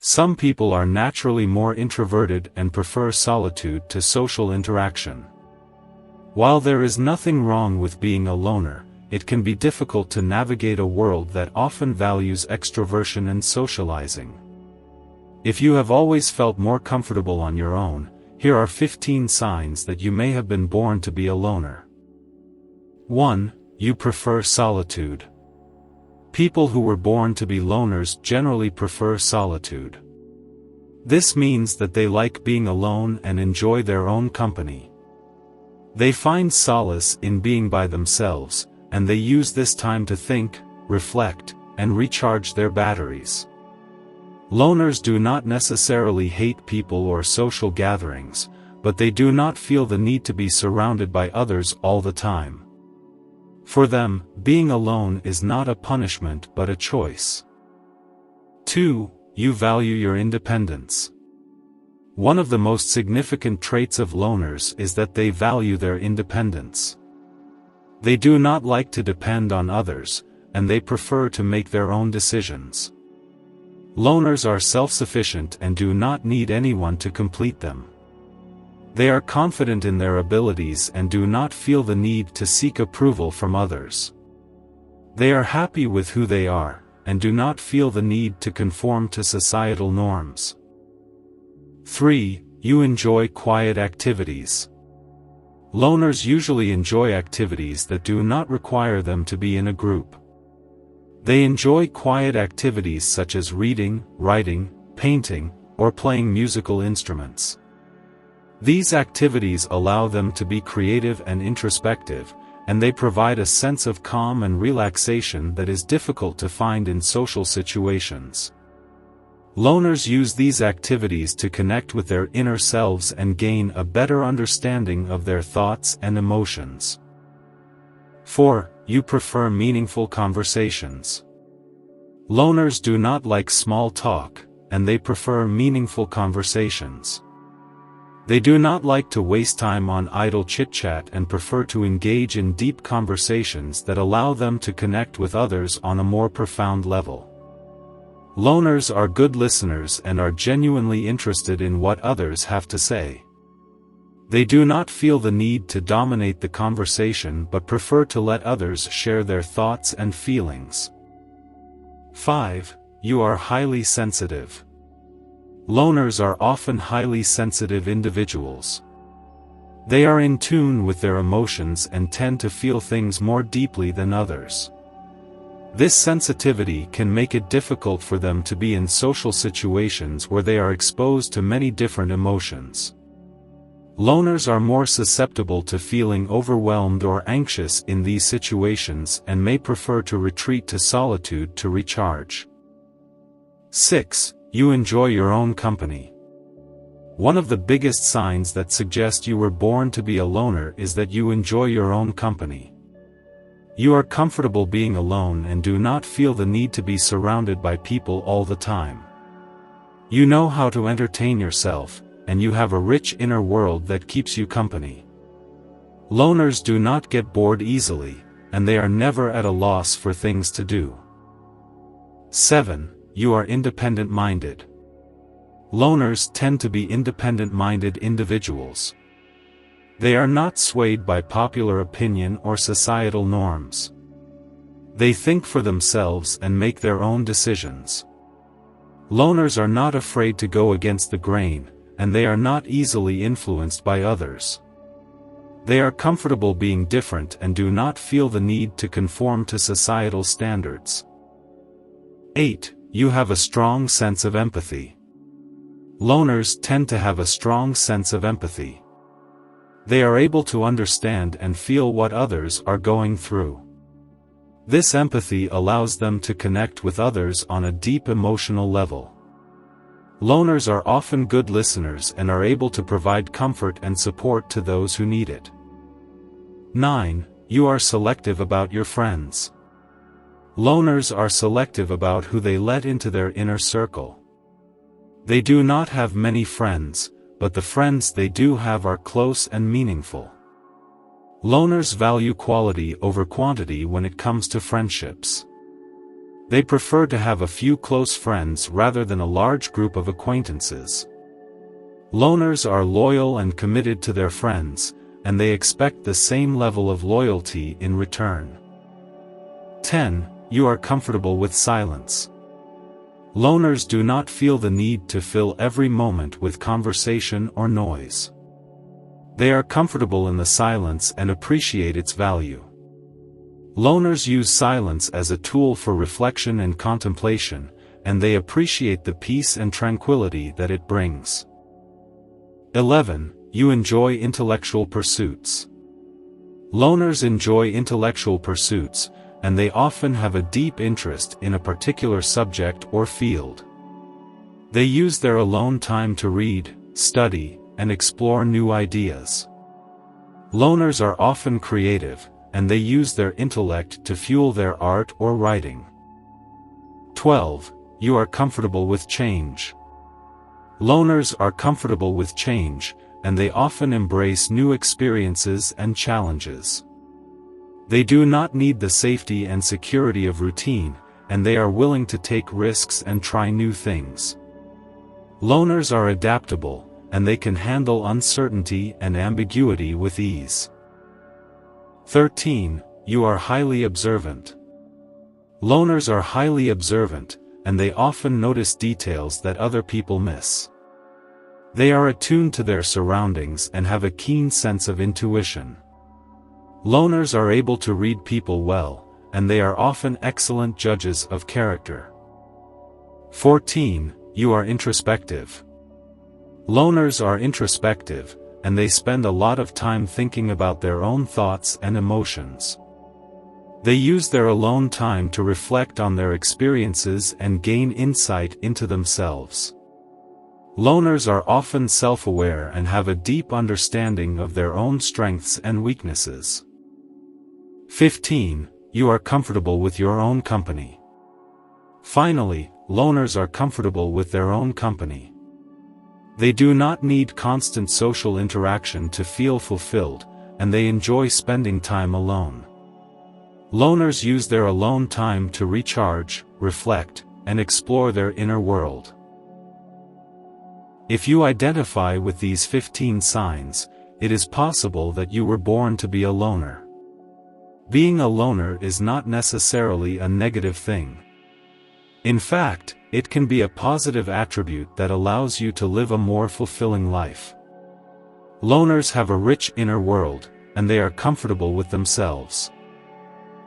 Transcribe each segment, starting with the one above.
Some people are naturally more introverted and prefer solitude to social interaction. While there is nothing wrong with being a loner, it can be difficult to navigate a world that often values extroversion and socializing. If you have always felt more comfortable on your own, here are 15 signs that you may have been born to be a loner. 1. You prefer solitude. People who were born to be loners generally prefer solitude. This means that they like being alone and enjoy their own company. They find solace in being by themselves, and they use this time to think, reflect, and recharge their batteries. Loners do not necessarily hate people or social gatherings, but they do not feel the need to be surrounded by others all the time. For them, being alone is not a punishment but a choice. 2. You value your independence. One of the most significant traits of loners is that they value their independence. They do not like to depend on others, and they prefer to make their own decisions. Loners are self-sufficient and do not need anyone to complete them. They are confident in their abilities and do not feel the need to seek approval from others. They are happy with who they are, and do not feel the need to conform to societal norms. 3. You enjoy quiet activities. Loners usually enjoy activities that do not require them to be in a group. They enjoy quiet activities such as reading, writing, painting, or playing musical instruments. These activities allow them to be creative and introspective, and they provide a sense of calm and relaxation that is difficult to find in social situations. Loners use these activities to connect with their inner selves and gain a better understanding of their thoughts and emotions. 4. You prefer meaningful conversations. Loners do not like small talk, and they prefer meaningful conversations. They do not like to waste time on idle chit-chat and prefer to engage in deep conversations that allow them to connect with others on a more profound level. Loners are good listeners and are genuinely interested in what others have to say. They do not feel the need to dominate the conversation but prefer to let others share their thoughts and feelings. 5. You are highly sensitive. Loners are often highly sensitive individuals. They are in tune with their emotions and tend to feel things more deeply than others. This sensitivity can make it difficult for them to be in social situations where they are exposed to many different emotions. Loners are more susceptible to feeling overwhelmed or anxious in these situations and may prefer to retreat to solitude to recharge. 6. You enjoy your own company. One of the biggest signs that suggest you were born to be a loner is that you enjoy your own company. You are comfortable being alone and do not feel the need to be surrounded by people all the time. You know how to entertain yourself, and you have a rich inner world that keeps you company. Loners do not get bored easily, and they are never at a loss for things to do. 7. You are independent-minded. Loners tend to be independent-minded individuals. They are not swayed by popular opinion or societal norms. They think for themselves and make their own decisions. Loners are not afraid to go against the grain, and they are not easily influenced by others. They are comfortable being different and do not feel the need to conform to societal standards. 8. You have a strong sense of empathy. Loners tend to have a strong sense of empathy. They are able to understand and feel what others are going through. This empathy allows them to connect with others on a deep emotional level. Loners are often good listeners and are able to provide comfort and support to those who need it. 9. You are selective about your friends. Loners are selective about who they let into their inner circle. They do not have many friends, but the friends they do have are close and meaningful. Loners value quality over quantity when it comes to friendships. They prefer to have a few close friends rather than a large group of acquaintances. Loners are loyal and committed to their friends, and they expect the same level of loyalty in return. 10. You are comfortable with silence. Loners do not feel the need to fill every moment with conversation or noise. They are comfortable in the silence and appreciate its value. Loners use silence as a tool for reflection and contemplation, and they appreciate the peace and tranquility that it brings. 11. You enjoy intellectual pursuits. Loners enjoy intellectual pursuits, and they often have a deep interest in a particular subject or field. They use their alone time to read, study, and explore new ideas. Loners are often creative, and they use their intellect to fuel their art or writing. 12. You are comfortable with change. Loners are comfortable with change, and they often embrace new experiences and challenges. They do not need the safety and security of routine, and they are willing to take risks and try new things. Loners are adaptable, and they can handle uncertainty and ambiguity with ease. 13. You are highly observant. Loners are highly observant, and they often notice details that other people miss. They are attuned to their surroundings and have a keen sense of intuition. Loners are able to read people well, and they are often excellent judges of character. 14. You are introspective. Loners are introspective, and they spend a lot of time thinking about their own thoughts and emotions. They use their alone time to reflect on their experiences and gain insight into themselves. Loners are often self-aware and have a deep understanding of their own strengths and weaknesses. 15. You are comfortable with your own company. Finally, loners are comfortable with their own company. They do not need constant social interaction to feel fulfilled, and they enjoy spending time alone. Loners use their alone time to recharge, reflect, and explore their inner world. If you identify with these 15 signs, it is possible that you were born to be a loner. Being a loner is not necessarily a negative thing. In fact, it can be a positive attribute that allows you to live a more fulfilling life. Loners have a rich inner world, and they are comfortable with themselves.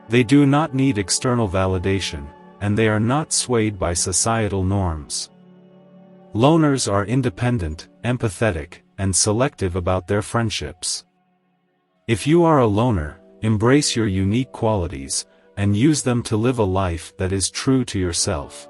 They do not need external validation, and they are not swayed by societal norms. Loners are independent, empathetic, and selective about their friendships. If you are a loner, embrace your unique qualities, and use them to live a life that is true to yourself.